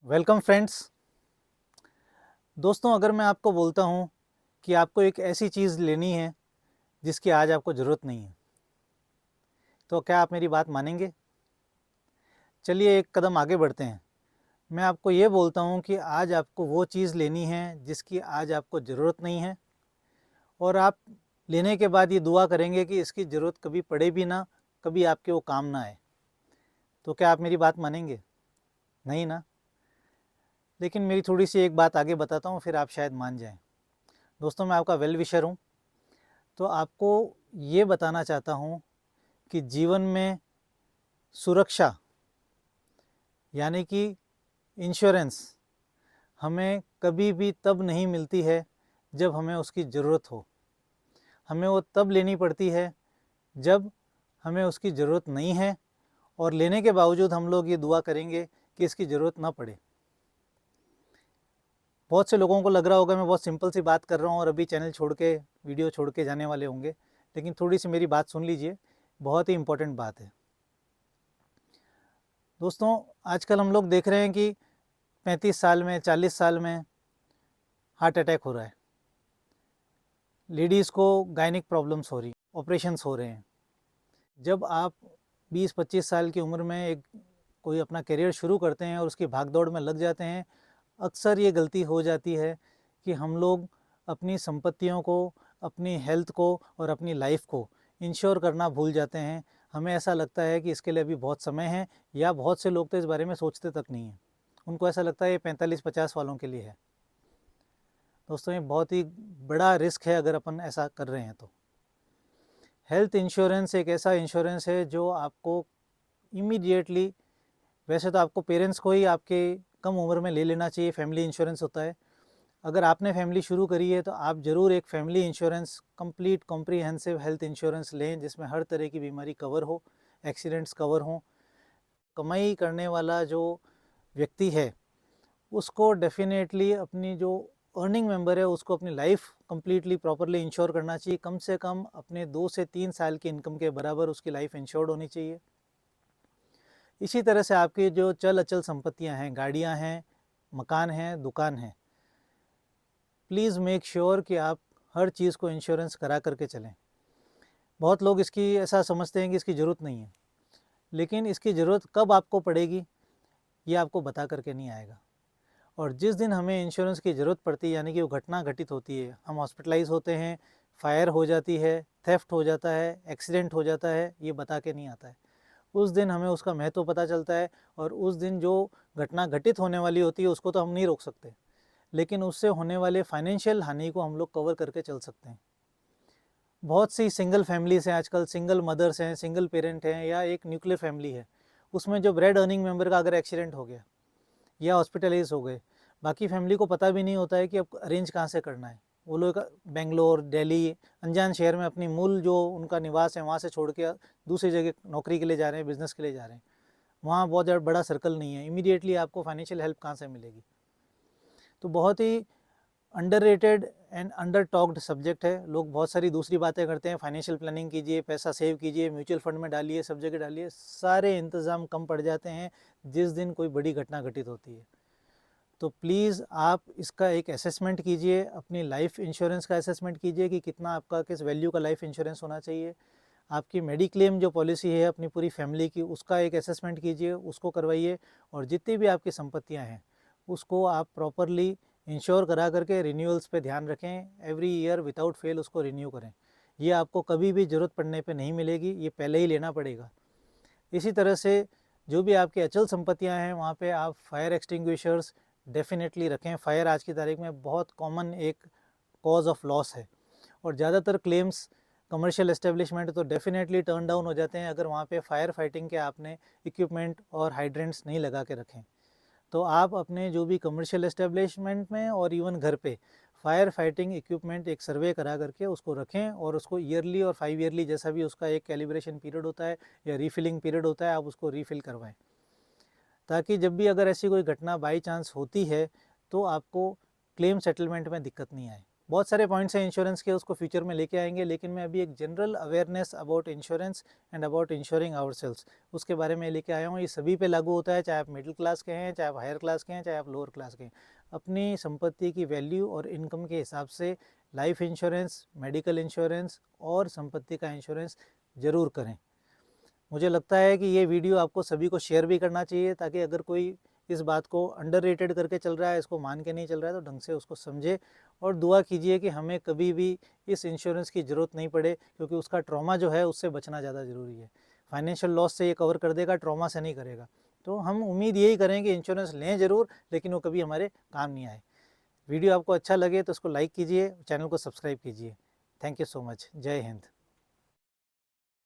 Welcome friends. दोस्तों, अगर मैं आपको बोलता हूँ कि आपको एक ऐसी चीज़ लेनी है जिसकी आज आपको ज़रूरत नहीं है, तो क्या आप मेरी बात मानेंगे? चलिए एक कदम आगे बढ़ते हैं। मैं आपको ये बोलता हूँ कि आज आपको वो चीज़ लेनी है जिसकी आज आपको ज़रूरत नहीं है, और आप लेने के बाद ये दुआ करेंगे कि इसकी ज़रूरत कभी पड़े भी ना, कभी आपके वो काम ना आए। तो क्या आप मेरी बात मानेंगे? नहीं ना? लेकिन मेरी थोड़ी सी एक बात आगे बताता हूँ, फिर आप शायद मान जाएं। दोस्तों, मैं आपका वेल विशर हूँ, तो आपको ये बताना चाहता हूँ कि जीवन में सुरक्षा यानी कि इंश्योरेंस हमें कभी भी तब नहीं मिलती है जब हमें उसकी ज़रूरत हो। हमें वो तब लेनी पड़ती है जब हमें उसकी ज़रूरत नहीं है, और लेने के बावजूद हम लोग ये दुआ करेंगे कि इसकी ज़रूरत ना पड़े। बहुत से लोगों को लग रहा होगा मैं बहुत सिंपल सी बात कर रहा हूँ और अभी चैनल छोड़ के, वीडियो छोड़ के जाने वाले होंगे, लेकिन थोड़ी सी मेरी बात सुन लीजिए, बहुत ही इम्पोर्टेंट बात है। दोस्तों, आजकल हम लोग देख रहे हैं कि 35 साल में, 40 साल में हार्ट अटैक हो रहा है। लेडीज़ को गायनिक प्रॉब्लम्स हो रही, ऑपरेशंस हो रहे हैं। जब आप 20-25 साल की उम्र में कोई अपना करियर शुरू करते हैं और उसकी भागदौड़ में लग जाते हैं, अक्सर ये गलती हो जाती है कि हम लोग अपनी संपत्तियों को, अपनी हेल्थ को और अपनी लाइफ को इंश्योर करना भूल जाते हैं। हमें ऐसा लगता है कि इसके लिए अभी बहुत समय है, या बहुत से लोग तो इस बारे में सोचते तक नहीं हैं। उनको ऐसा लगता है ये 45-50 वालों के लिए है। दोस्तों, ये बहुत ही बड़ा रिस्क है अगर अपन ऐसा कर रहे हैं तो। हेल्थ इंश्योरेंस एक ऐसा इंश्योरेंस है जो आपको इमीडिएटली, वैसे तो आपको पेरेंट्स को ही आपके कम उम्र में ले लेना चाहिए, फैमिली इंश्योरेंस होता है। अगर आपने फैमिली शुरू करी है तो आप ज़रूर एक family insurance, complete comprehensive health insurance लें जिसमें हर तरह की बीमारी कवर हो, एक्सीडेंट्स कवर हों। कमाई करने वाला जो व्यक्ति है उसको डेफिनेटली अपनी जो अर्निंग मेंबर है उसको अपनी लाइफ कंप्लीटली प्रॉपरली इंश्योर करना चाहिए। कम से कम अपने 2 से 3 साल की इनकम के बराबर उसकी लाइफ इंश्योर्ड होनी चाहिए। इसी तरह से आपकी जो चल अचल संपत्तियां हैं, गाड़ियां हैं, मकान हैं, दुकान हैं, प्लीज़ मेक श्योर कि आप हर चीज़ को इंश्योरेंस करा करके चलें। बहुत लोग इसकी ऐसा समझते हैं कि इसकी ज़रूरत नहीं है, लेकिन इसकी ज़रूरत कब आपको पड़ेगी ये आपको बता करके नहीं आएगा। और जिस दिन हमें इंश्योरेंस की ज़रूरत पड़ती है, यानी कि वो घटना घटित होती है, हम हॉस्पिटलाइज होते हैं, फायर हो जाती है, थेफ्ट हो जाता है, एक्सीडेंट हो जाता है, ये बता के नहीं आता है। उस दिन हमें उसका महत्व पता चलता है, और उस दिन जो घटना घटित होने वाली होती है उसको तो हम नहीं रोक सकते, लेकिन उससे होने वाले फाइनेंशियल हानि को हम लोग कवर करके चल सकते हैं। बहुत सी सिंगल फैमिलीज हैं आजकल, सिंगल मदर्स हैं, सिंगल पेरेंट हैं, या एक न्यूक्लियर फैमिली है, उसमें जो ब्रेड अर्निंग मेंबर का अगर एक्सीडेंट हो गया या हॉस्पिटलाइज हो गए, बाकी फैमिली को पता भी नहीं होता है कि अब अरेंज कहाँ से करना है। वो लोग बेंगलोर, दिल्ली, अनजान शहर में अपनी मूल जो उनका निवास है वहाँ से छोड़ के दूसरी जगह नौकरी के लिए जा रहे हैं, बिजनेस के लिए जा रहे हैं। वहाँ बहुत बड़ा सर्कल नहीं है, इमीडिएटली आपको फाइनेंशियल हेल्प कहाँ से मिलेगी? तो बहुत ही underrated and under talked subject है। लोग बहुत सारी दूसरी बातें करते हैं, फाइनेंशियल प्लानिंग कीजिए, पैसा सेव कीजिए, म्यूचुअल फंड में डालिए, सब जगह डालिए, सारे इंतज़ाम कम पड़ जाते हैं जिस दिन कोई बड़ी घटना घटित होती है। तो प्लीज़ आप इसका एक असेसमेंट कीजिए, अपनी लाइफ इंश्योरेंस का असेसमेंट कीजिए कि कितना आपका, किस वैल्यू का लाइफ इंश्योरेंस होना चाहिए। आपकी मेडिक्लेम जो पॉलिसी है अपनी पूरी फैमिली की, उसका एक असेसमेंट कीजिए, उसको करवाइए। और जितनी भी आपकी संपत्तियां हैं उसको आप प्रॉपरली इंश्योर करा करके रिन्यूअल्स पे ध्यान रखें। एवरी ईयर विदाउट फेल उसको रिन्यू करें। ये आपको कभी भी ज़रूरत पड़ने पे नहीं मिलेगी, ये पहले ही लेना पड़ेगा। इसी तरह से जो भी आपकी अचल संपत्तियां हैं वहाँ पे आप फायर एक्सटिंग्विशर्स डेफिनेटली रखें। फायर आज की तारीख में बहुत कॉमन एक कॉज ऑफ लॉस है, और ज़्यादातर क्लेम्स कमर्शियल एस्टेब्लिशमेंट तो डेफिनेटली टर्न डाउन हो जाते हैं अगर वहाँ पे फायर फाइटिंग के आपने इक्विपमेंट और हाइड्रेंट्स नहीं लगा के रखें। तो आप अपने जो भी कमर्शियल एस्टेब्लिशमेंट में और इवन घर पे फायर फाइटिंग इक्विपमेंट एक सर्वे करा करके उसको रखें, और उसको ईयरली और 5 ईयरली जैसा भी उसका एक कैलिब्रेशन पीरियड होता है या रीफिलिंग पीरियड होता है, आप उसको रीफिल करवाएं, ताकि जब भी अगर ऐसी कोई घटना बाई चांस होती है तो आपको क्लेम सेटलमेंट में दिक्कत नहीं आए। बहुत सारे पॉइंट्स हैं इंश्योरेंस के, उसको फ्यूचर में लेके आएंगे, लेकिन मैं अभी एक general awareness about insurance and about ensuring ourselves उसके बारे में लेके आया हूँ। ये सभी पे लागू होता है, चाहे आप मिडिल क्लास के हैं, चाहे आप हायर क्लास के हैं, चाहे आप लोअर क्लास के हैं। अपनी संपत्ति की वैल्यू और इनकम के हिसाब से लाइफ इंश्योरेंस, मेडिकल इंश्योरेंस और संपत्ति का इंश्योरेंस ज़रूर करें। मुझे लगता है कि ये वीडियो आपको सभी को शेयर भी करना चाहिए, ताकि अगर कोई इस बात को अंडररेटेड करके चल रहा है, इसको मान के नहीं चल रहा है, तो ढंग से उसको समझे और दुआ कीजिए कि हमें कभी भी इस इंश्योरेंस की ज़रूरत नहीं पड़े, क्योंकि उसका ट्रॉमा जो है उससे बचना ज़्यादा ज़रूरी है। फाइनेंशियल लॉस से ये कवर कर देगा, ट्रॉमा से नहीं करेगा। तो हम उम्मीद यही करें कि इंश्योरेंस लें ज़रूर, लेकिन वो कभी हमारे काम नहीं आए। वीडियो आपको अच्छा लगे तो उसको लाइक कीजिए, चैनल को सब्सक्राइब कीजिए। Thank you so much. जय हिंद।